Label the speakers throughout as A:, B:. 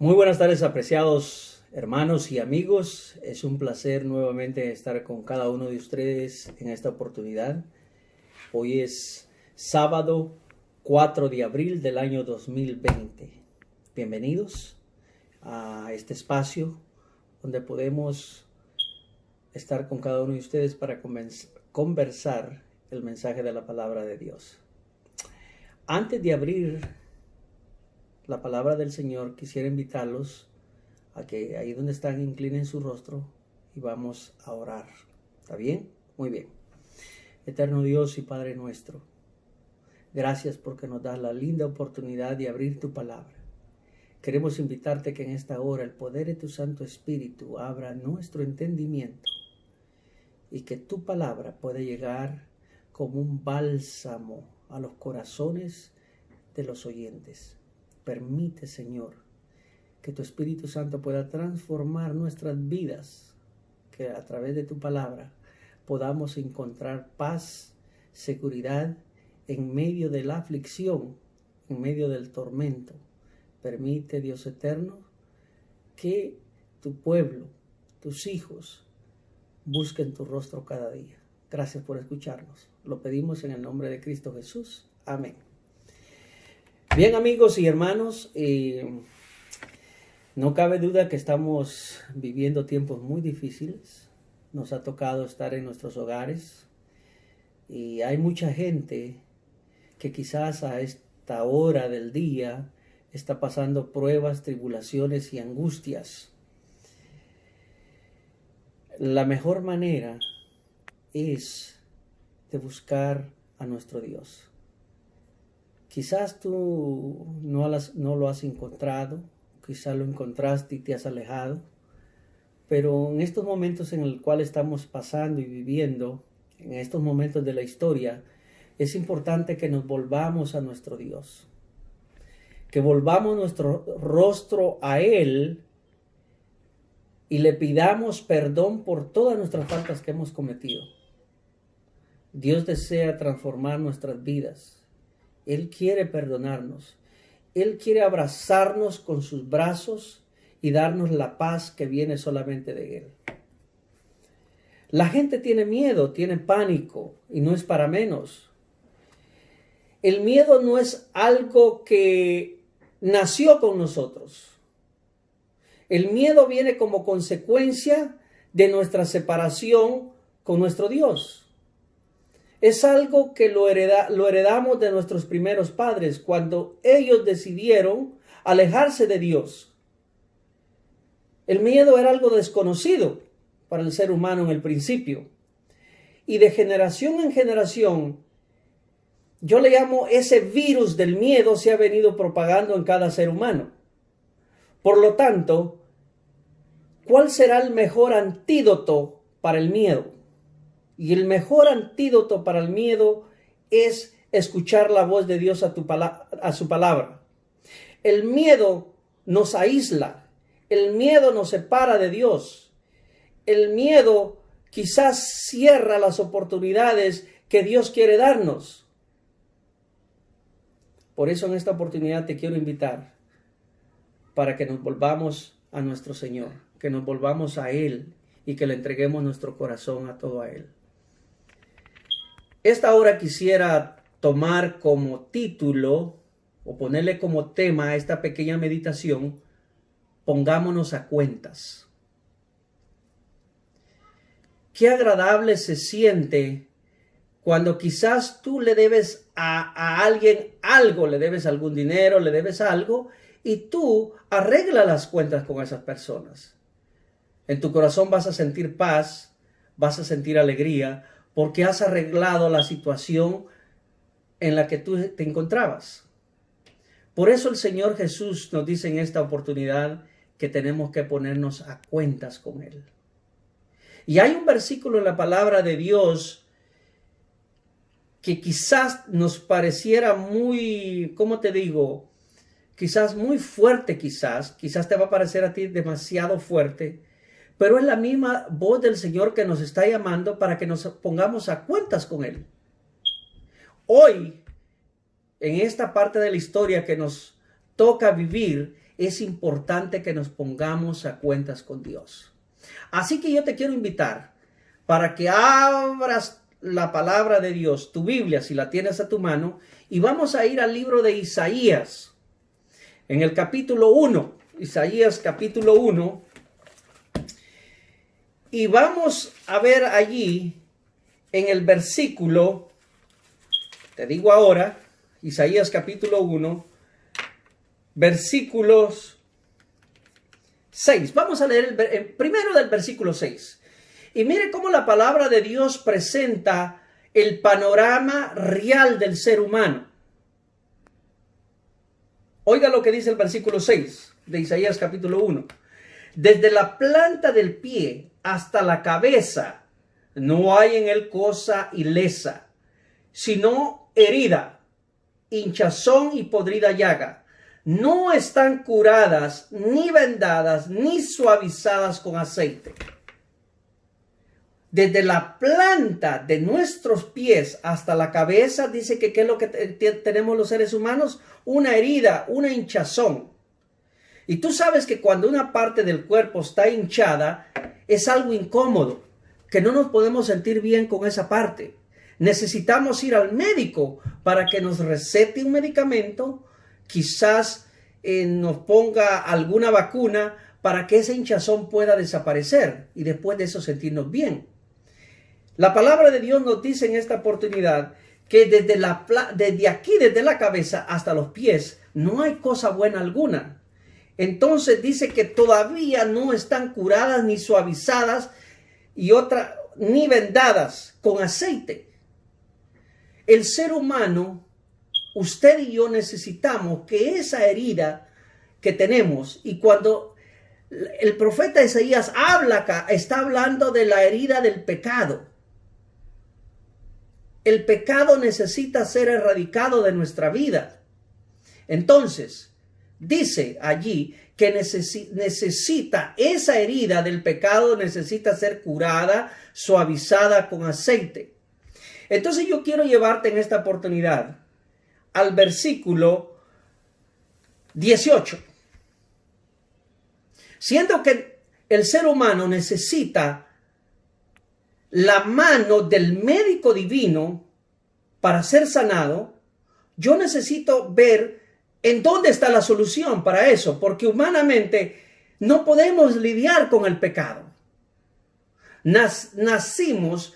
A: Muy buenas tardes, apreciados hermanos y amigos. Es un placer nuevamente estar con cada uno de ustedes en esta oportunidad. Hoy es sábado 4 de abril del año 2020. Bienvenidos a este espacio donde podemos estar con cada uno de ustedes para conversar el mensaje de la palabra de Dios. Antes de abrir la palabra del Señor, quisiera invitarlos a que ahí donde están inclinen su rostro y vamos a orar. ¿Está bien? Muy bien. Eterno Dios y Padre nuestro, gracias porque nos das la linda oportunidad de abrir tu palabra. Queremos invitarte que en esta hora el poder de tu Santo Espíritu abra nuestro entendimiento y que tu palabra pueda llegar como un bálsamo a los corazones de los oyentes. Permite, Señor, que tu Espíritu Santo pueda transformar nuestras vidas, que a través de tu palabra podamos encontrar paz, seguridad en medio de la aflicción, en medio del tormento. Permite, Dios eterno, que tu pueblo, tus hijos, busquen tu rostro cada día. Gracias por escucharnos. Lo pedimos en el nombre de Cristo Jesús. Amén. Bien, amigos y hermanos, no cabe duda que estamos viviendo tiempos muy difíciles. Nos ha tocado estar en nuestros hogares y hay mucha gente que quizás a esta hora del día está pasando pruebas, tribulaciones y angustias. La mejor manera es de buscar a nuestro Dios. Quizás tú no lo has encontrado, quizás lo encontraste y te has alejado, pero en estos momentos en el cual estamos pasando y viviendo, en estos momentos de la historia, es importante que nos volvamos a nuestro Dios, que volvamos nuestro rostro a Él y le pidamos perdón por todas nuestras faltas que hemos cometido. Dios desea transformar nuestras vidas. Él quiere perdonarnos. Él quiere abrazarnos con sus brazos y darnos la paz que viene solamente de Él. La gente tiene miedo, tiene pánico y no es para menos. El miedo no es algo que nació con nosotros. El miedo viene como consecuencia de nuestra separación con nuestro Dios. Es algo que lo heredamos de nuestros primeros padres cuando ellos decidieron alejarse de Dios. El miedo era algo desconocido para el ser humano en el principio. Y de generación en generación, yo le llamo ese virus del miedo se ha venido propagando en cada ser humano. Por lo tanto, ¿cuál será el mejor antídoto para el miedo? Y el mejor antídoto para el miedo es escuchar la voz de Dios a su palabra. El miedo nos aísla. El miedo nos separa de Dios. El miedo quizás cierra las oportunidades que Dios quiere darnos. Por eso en esta oportunidad te quiero invitar para que nos volvamos a nuestro Señor, que nos volvamos a Él y que le entreguemos nuestro corazón a todo a Él. Esta hora quisiera tomar como título o ponerle como tema a esta pequeña meditación, pongámonos a cuentas. Qué agradable se siente cuando quizás tú le debes a alguien algo, le debes algún dinero, le debes algo, y tú arreglas las cuentas con esas personas. En tu corazón vas a sentir paz, vas a sentir alegría, porque has arreglado la situación en la que tú te encontrabas. Por eso el Señor Jesús nos dice en esta oportunidad que tenemos que ponernos a cuentas con Él. Y hay un versículo en la palabra de Dios que quizás nos pareciera muy, ¿cómo te digo? Quizás muy fuerte, quizás te va a parecer a ti demasiado fuerte. Pero es la misma voz del Señor que nos está llamando para que nos pongamos a cuentas con Él. Hoy, en esta parte de la historia que nos toca vivir, es importante que nos pongamos a cuentas con Dios. Así que yo te quiero invitar para que abras la palabra de Dios, tu Biblia, si la tienes a tu mano, y vamos a ir al libro de Isaías, en el capítulo 1, Isaías capítulo 1, y vamos a ver allí en el versículo, te digo ahora, Isaías capítulo 1, versículos 6. Vamos a leer primero del versículo 6. Y mire cómo la palabra de Dios presenta el panorama real del ser humano. Oiga lo que dice el versículo 6 de Isaías capítulo 1. Desde la planta del pie hasta la cabeza no hay en él cosa ilesa, sino herida, hinchazón y podrida llaga. No están curadas, ni vendadas, ni suavizadas con aceite. Desde la planta de nuestros pies hasta la cabeza, dice que ¿qué es lo que tenemos los seres humanos? Una herida, una hinchazón. Y tú sabes que cuando una parte del cuerpo está hinchada, es algo incómodo, que no nos podemos sentir bien con esa parte. Necesitamos ir al médico para que nos recete un medicamento, quizás nos ponga alguna vacuna para que esa hinchazón pueda desaparecer y después de eso sentirnos bien. La palabra de Dios nos dice en esta oportunidad que desde aquí, desde la cabeza hasta los pies, no hay cosa buena alguna. Entonces dice que todavía no están curadas ni suavizadas ni vendadas con aceite. El ser humano, usted y yo necesitamos que esa herida que tenemos, y cuando el profeta Isaías habla acá, está hablando de la herida del pecado. El pecado necesita ser erradicado de nuestra vida. Entonces, dice allí que necesita esa herida del pecado, necesita ser curada, suavizada con aceite. Entonces yo quiero llevarte en esta oportunidad al versículo 18. Siendo que el ser humano necesita la mano del médico divino para ser sanado, yo necesito ver en dónde está la solución para eso, porque humanamente no podemos lidiar con el pecado. Nacimos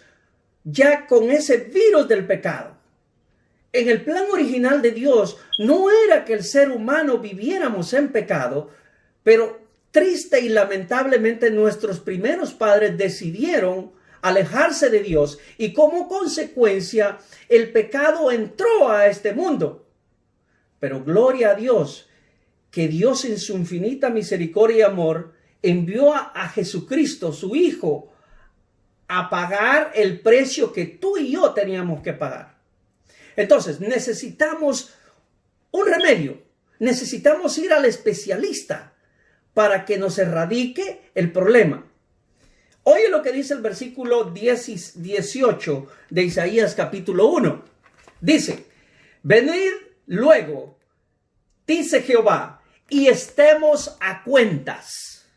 A: ya con ese virus del pecado. En el plan original de Dios no era que el ser humano viviéramos en pecado, pero triste y lamentablemente nuestros primeros padres decidieron alejarse de Dios y como consecuencia el pecado entró a este mundo. Pero gloria a Dios, que Dios en su infinita misericordia y amor envió a Jesucristo, su Hijo, a pagar el precio que tú y yo teníamos que pagar. Entonces necesitamos un remedio, necesitamos ir al especialista para que nos erradique el problema. Oye lo que dice el versículo 18 de Isaías capítulo 1. Dice, venid luego, dice Jehová, y estemos a cuentas.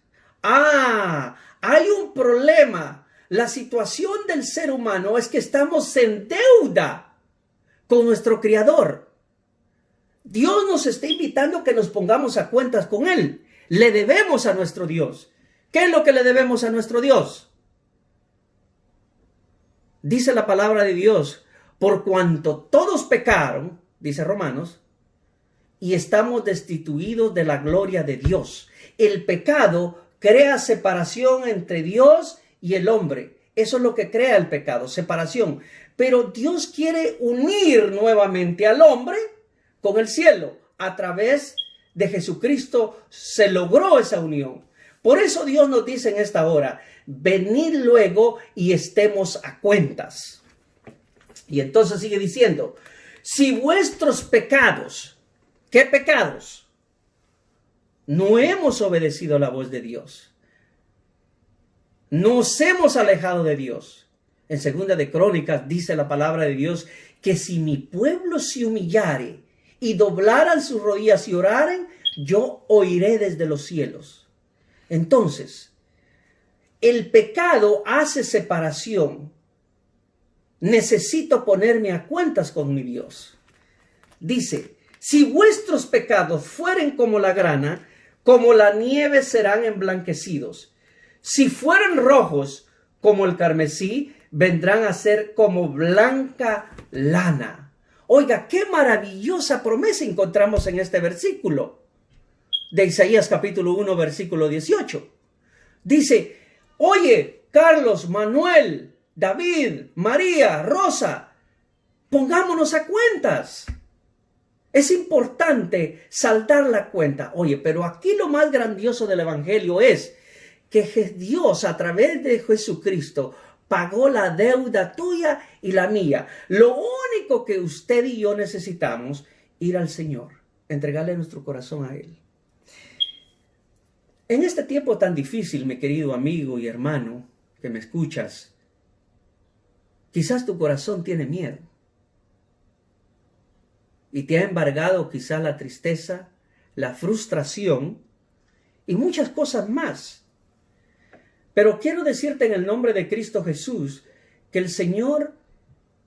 A: Hay un problema. La situación del ser humano es que estamos en deuda con nuestro Creador. Dios nos está invitando a que nos pongamos a cuentas con Él. Le debemos a nuestro Dios. ¿Qué es lo que le debemos a nuestro Dios? Dice la palabra de Dios, por cuanto todos pecaron, dice Romanos, y estamos destituidos de la gloria de Dios. El pecado crea separación entre Dios y el hombre. Eso es lo que crea el pecado, separación. Pero Dios quiere unir nuevamente al hombre con el cielo. A través de Jesucristo se logró esa unión. Por eso Dios nos dice en esta hora, venid luego y estemos a cuentas. Y entonces sigue diciendo, si vuestros pecados, ¿qué pecados? No hemos obedecido la voz de Dios. Nos hemos alejado de Dios. En 2 de Crónicas dice la palabra de Dios que si mi pueblo se humillare y doblaran sus rodillas y oraren, yo oiré desde los cielos. Entonces, el pecado hace separación. Necesito ponerme a cuentas con mi Dios. Dice, si vuestros pecados fueren como la grana, como la nieve serán emblanquecidos. Si fueren rojos como el carmesí, vendrán a ser como blanca lana. Oiga, qué maravillosa promesa encontramos en este versículo de Isaías capítulo 1, versículo 18. Dice, oye, Carlos, Manuel, David, María, Rosa, pongámonos a cuentas. Es importante saldar la cuenta. Oye, pero aquí lo más grandioso del evangelio es que Dios a través de Jesucristo pagó la deuda tuya y la mía. Lo único que usted y yo necesitamos, ir al Señor, entregarle nuestro corazón a Él. En este tiempo tan difícil, mi querido amigo y hermano que me escuchas, quizás tu corazón tiene miedo y te ha embargado quizás la tristeza, la frustración y muchas cosas más. Pero quiero decirte en el nombre de Cristo Jesús que el Señor,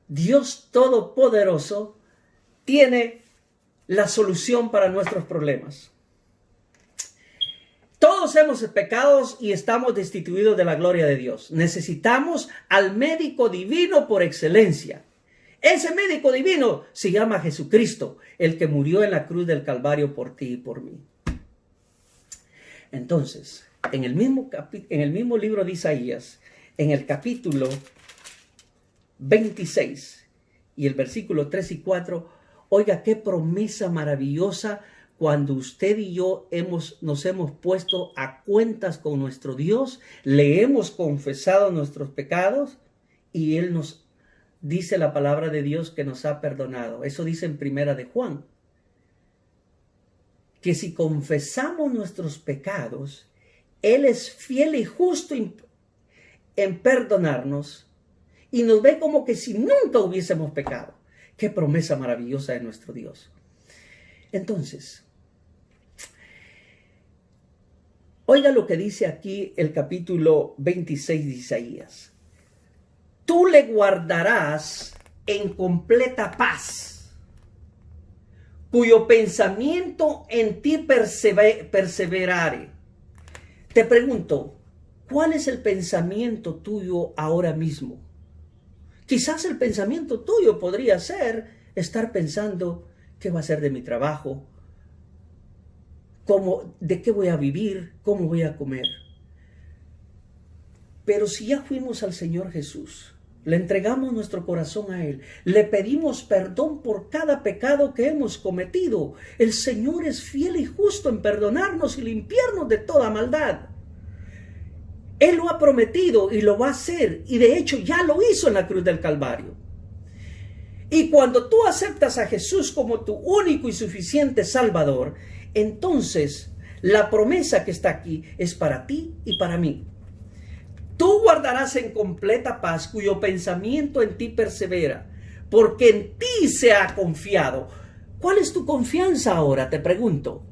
A: Dios Todopoderoso, tiene la solución para nuestros problemas. Todos hemos pecado y estamos destituidos de la gloria de Dios. Necesitamos al médico divino por excelencia. Ese médico divino se llama Jesucristo, el que murió en la cruz del Calvario por ti y por mí. Entonces, en el mismo libro de Isaías, en el capítulo 26 y el versículo 3 y 4, oiga qué promesa maravillosa cuando usted y yo nos hemos puesto a cuentas con nuestro Dios, le hemos confesado nuestros pecados y Él nos dice la palabra de Dios que nos ha perdonado. Eso dice en Primera de Juan, que si confesamos nuestros pecados, Él es fiel y justo en perdonarnos y nos ve como que si nunca hubiésemos pecado. Qué promesa maravillosa de nuestro Dios. Entonces, oiga lo que dice aquí el capítulo 26 de Isaías. Tú le guardarás en completa paz, cuyo pensamiento en ti perseverare. Te pregunto, ¿cuál es el pensamiento tuyo ahora mismo? Quizás el pensamiento tuyo podría ser estar pensando, ¿qué va a ser de mi trabajo? ¿De qué voy a vivir? ¿Cómo voy a comer? Pero si ya fuimos al Señor Jesús, le entregamos nuestro corazón a Él, le pedimos perdón por cada pecado que hemos cometido, el Señor es fiel y justo en perdonarnos y limpiarnos de toda maldad. Él lo ha prometido y lo va a hacer, y de hecho ya lo hizo en la cruz del Calvario. Y cuando tú aceptas a Jesús como tu único y suficiente Salvador, entonces la promesa que está aquí es para ti y para mí. Tú guardarás en completa paz cuyo pensamiento en ti persevera, porque en ti se ha confiado. ¿Cuál es tu confianza ahora? Te pregunto.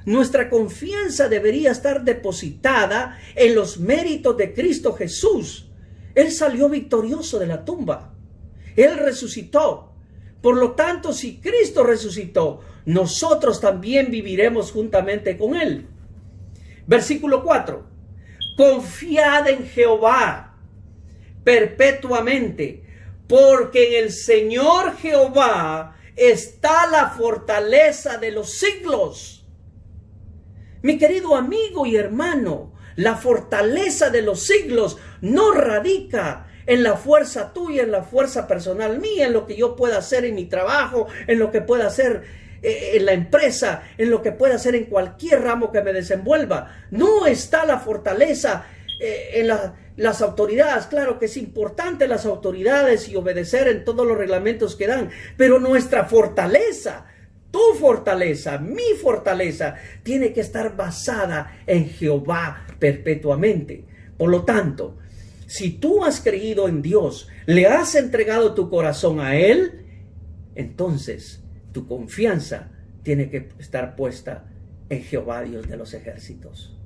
A: Nuestra confianza debería estar depositada en los méritos de Cristo Jesús. Él salió victorioso de la tumba. Él resucitó. Por lo tanto, si Cristo resucitó, nosotros también viviremos juntamente con Él. Versículo 4. Confiad en Jehová perpetuamente, porque en el Señor Jehová está la fortaleza de los siglos. Mi querido amigo y hermano, la fortaleza de los siglos no radica en la fuerza tuya, en la fuerza personal mía, en lo que yo pueda hacer en mi trabajo, en lo que pueda hacer en la empresa, en lo que pueda hacer en cualquier ramo que me desenvuelva. No está la fortaleza en las autoridades. Claro que es importante las autoridades y obedecer en todos los reglamentos que dan, pero nuestra fortaleza, tu fortaleza, mi fortaleza, tiene que estar basada en Jehová perpetuamente. Por lo tanto, si tú has creído en Dios, le has entregado tu corazón a Él, entonces tu confianza tiene que estar puesta en Jehová Dios de los ejércitos.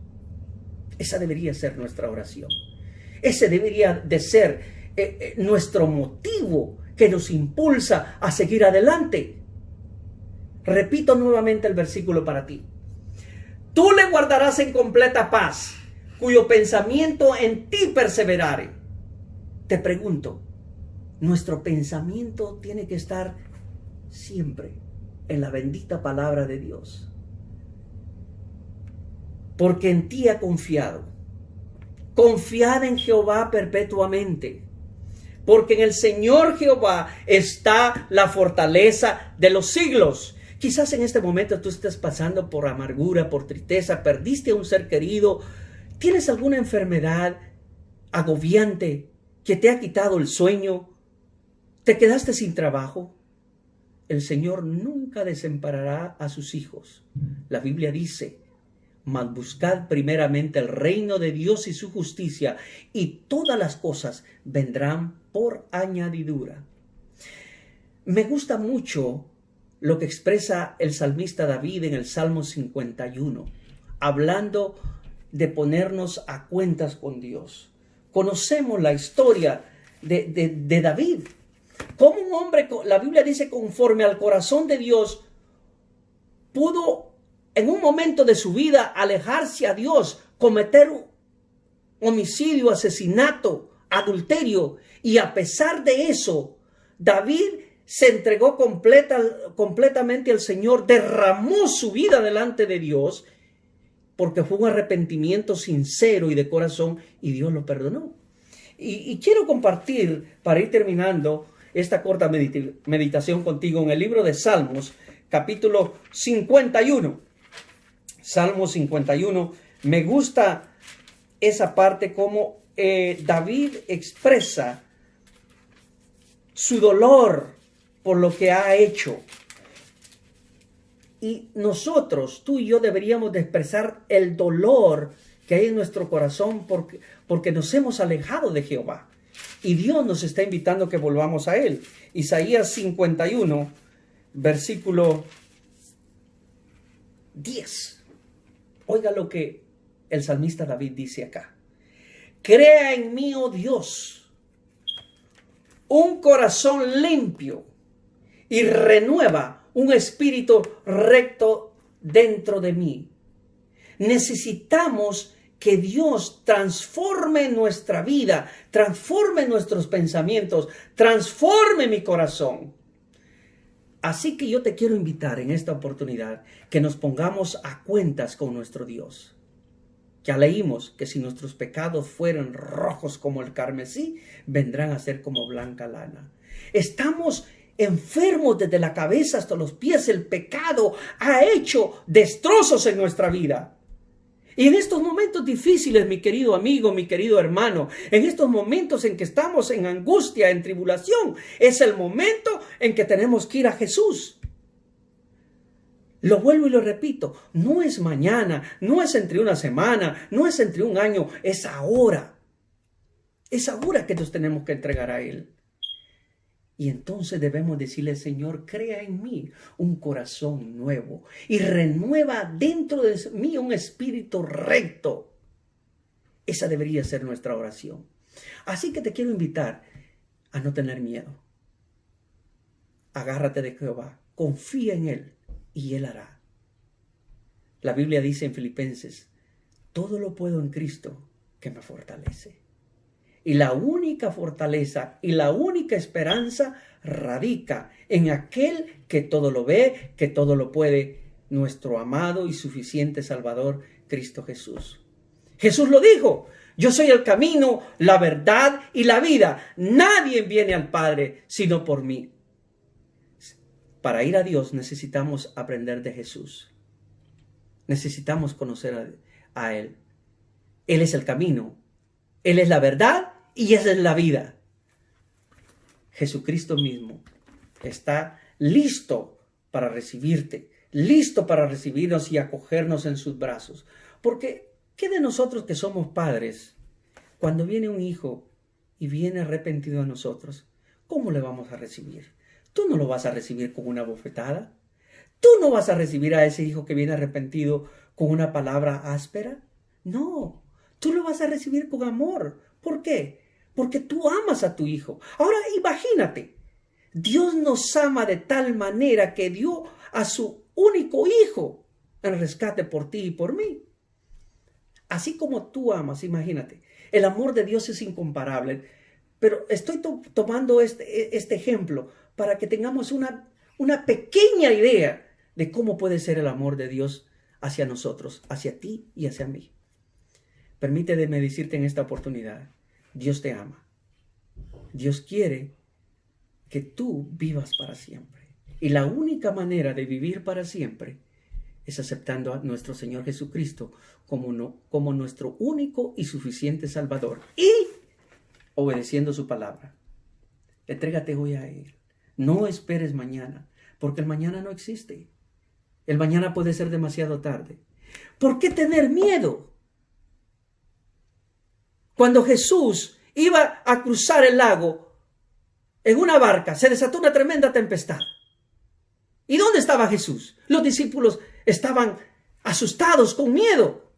A: Esa debería ser nuestra oración. Ese debería de ser nuestro motivo que nos impulsa a seguir adelante. Repito nuevamente el versículo para ti. Tú le guardarás en completa paz, cuyo pensamiento en ti perseverare. Te pregunto, nuestro pensamiento tiene que estar siempre en la bendita palabra de Dios. Porque en ti ha confiado. Confiad en Jehová perpetuamente. Porque en el Señor Jehová está la fortaleza de los siglos. Quizás en este momento tú estés pasando por amargura, por tristeza, perdiste a un ser querido, tienes alguna enfermedad agobiante que te ha quitado el sueño, te quedaste sin trabajo. El Señor nunca desamparará a sus hijos. La Biblia dice, mas buscad primeramente el reino de Dios y su justicia, y todas las cosas vendrán por añadidura. Me gusta mucho lo que expresa el salmista David en el Salmo 51, hablando de ponernos a cuentas con Dios. Conocemos la historia de David, como un hombre, la Biblia dice, conforme al corazón de Dios, pudo en un momento de su vida alejarse a Dios, cometer homicidio, asesinato, adulterio, y a pesar de eso, David se entregó completamente al Señor, derramó su vida delante de Dios, porque fue un arrepentimiento sincero y de corazón, y Dios lo perdonó. Y quiero compartir, para ir terminando esta corta meditación contigo, en el libro de Salmos, capítulo 51. Salmo 51, me gusta esa parte como David expresa su dolor por lo que ha hecho. Y nosotros, tú y yo, deberíamos de expresar el dolor que hay en nuestro corazón porque nos hemos alejado de Jehová. Y Dios nos está invitando a que volvamos a Él. Isaías 51, versículo 10. Oiga lo que el salmista David dice acá. Crea en mí, oh Dios, un corazón limpio y renueva un espíritu recto dentro de mí. Necesitamos que Dios transforme nuestra vida, transforme nuestros pensamientos, transforme mi corazón. Así que yo te quiero invitar en esta oportunidad que nos pongamos a cuentas con nuestro Dios. Ya leímos que si nuestros pecados fueran rojos como el carmesí, vendrán a ser como blanca lana. Estamos enfermos desde la cabeza hasta los pies. El pecado ha hecho destrozos en nuestra vida. Y en estos momentos difíciles, mi querido amigo, mi querido hermano, en estos momentos en que estamos en angustia, en tribulación, es el momento en que tenemos que ir a Jesús. Lo vuelvo y lo repito, no es mañana, no es entre una semana, no es entre un año, es ahora. Es ahora que nos tenemos que entregar a Él. Y entonces debemos decirle, Señor, crea en mí un corazón nuevo y renueva dentro de mí un espíritu recto. Esa debería ser nuestra oración. Así que te quiero invitar a no tener miedo. Agárrate de Jehová, confía en Él y Él hará. La Biblia dice en Filipenses, todo lo puedo en Cristo que me fortalece. Y la única fortaleza y la única esperanza radica en aquel que todo lo ve, que todo lo puede, nuestro amado y suficiente Salvador, Cristo Jesús. Jesús lo dijo, yo soy el camino, la verdad y la vida. Nadie viene al Padre sino por mí. Para ir a Dios necesitamos aprender de Jesús. Necesitamos conocer a Él. Él es el camino, Él es la verdad y esa es la vida. Jesucristo mismo está listo para recibirte, listo para recibirnos y acogernos en sus brazos. Porque, ¿qué de nosotros que somos padres? Cuando viene un hijo y viene arrepentido a nosotros, ¿cómo le vamos a recibir? Tú no lo vas a recibir con una bofetada. Tú no vas a recibir a ese hijo que viene arrepentido con una palabra áspera. No, tú lo vas a recibir con amor. ¿Por qué? Porque tú amas a tu hijo. Ahora imagínate, Dios nos ama de tal manera que dio a su único hijo en rescate por ti y por mí. Así como tú amas, imagínate, el amor de Dios es incomparable. Pero estoy tomando este ejemplo para que tengamos una pequeña idea de cómo puede ser el amor de Dios hacia nosotros, hacia ti y hacia mí. Permíteme decirte en esta oportunidad, Dios te ama. Dios quiere que tú vivas para siempre. Y la única manera de vivir para siempre es aceptando a nuestro Señor Jesucristo como nuestro único y suficiente Salvador. Y obedeciendo su palabra. Entrégate hoy a Él. No esperes mañana, porque el mañana no existe. El mañana puede ser demasiado tarde. ¿Por qué tener miedo? Cuando Jesús iba a cruzar el lago en una barca, se desató una tremenda tempestad. ¿Y dónde estaba Jesús? Los discípulos estaban asustados, con miedo.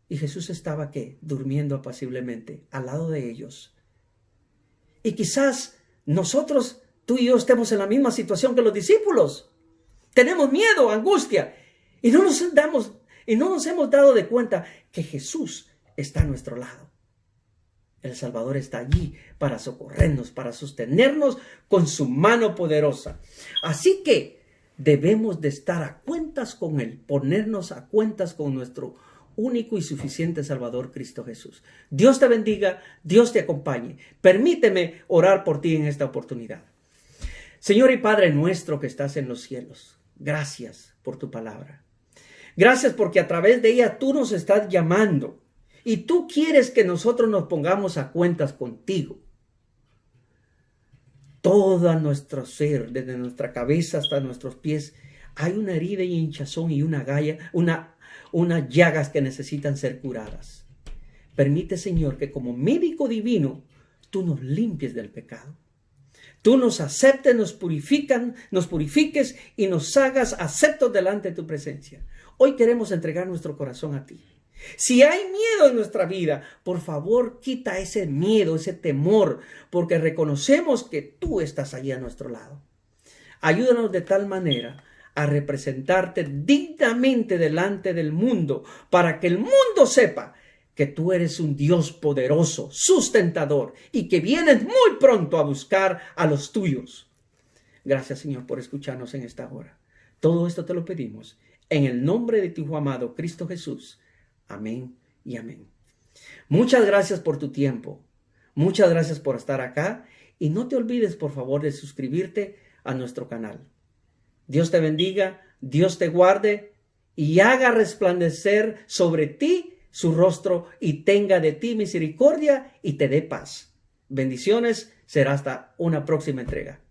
A: Y Jesús estaba, ¿qué? Durmiendo apaciblemente al lado de ellos. Y quizás nosotros, tú y yo, estemos en la misma situación que los discípulos. Tenemos miedo, angustia. Y no nos hemos dado de cuenta que Jesús está a nuestro lado. El Salvador está allí para socorrernos, para sostenernos con su mano poderosa. Así que debemos de estar a cuentas con Él, ponernos a cuentas con nuestro único y suficiente Salvador, Cristo Jesús. Dios te bendiga, Dios te acompañe. Permíteme orar por ti en esta oportunidad. Señor y Padre nuestro que estás en los cielos, gracias por tu palabra. Gracias porque a través de ella tú nos estás llamando y tú quieres que nosotros nos pongamos a cuentas contigo. Todo nuestro ser, desde nuestra cabeza hasta nuestros pies, hay una herida y hinchazón y unas llagas que necesitan ser curadas. Permite, Señor, que como médico divino, tú nos limpies del pecado. Tú nos aceptes, nos purifiques y nos hagas aceptos delante de tu presencia. Hoy queremos entregar nuestro corazón a ti. Si hay miedo en nuestra vida, por favor, quita ese miedo, ese temor, porque reconocemos que tú estás allí a nuestro lado. Ayúdanos de tal manera a representarte dignamente delante del mundo, para que el mundo sepa que tú eres un Dios poderoso, sustentador, y que vienes muy pronto a buscar a los tuyos. Gracias, Señor, por escucharnos en esta hora. Todo esto te lo pedimos en el nombre de tu Hijo amado, Cristo Jesús. Amén y amén. Muchas gracias por tu tiempo. Muchas gracias por estar acá. Y no te olvides, por favor, de suscribirte a nuestro canal. Dios te bendiga, Dios te guarde y haga resplandecer sobre ti su rostro y tenga de ti misericordia y te dé paz. Bendiciones, será hasta una próxima entrega.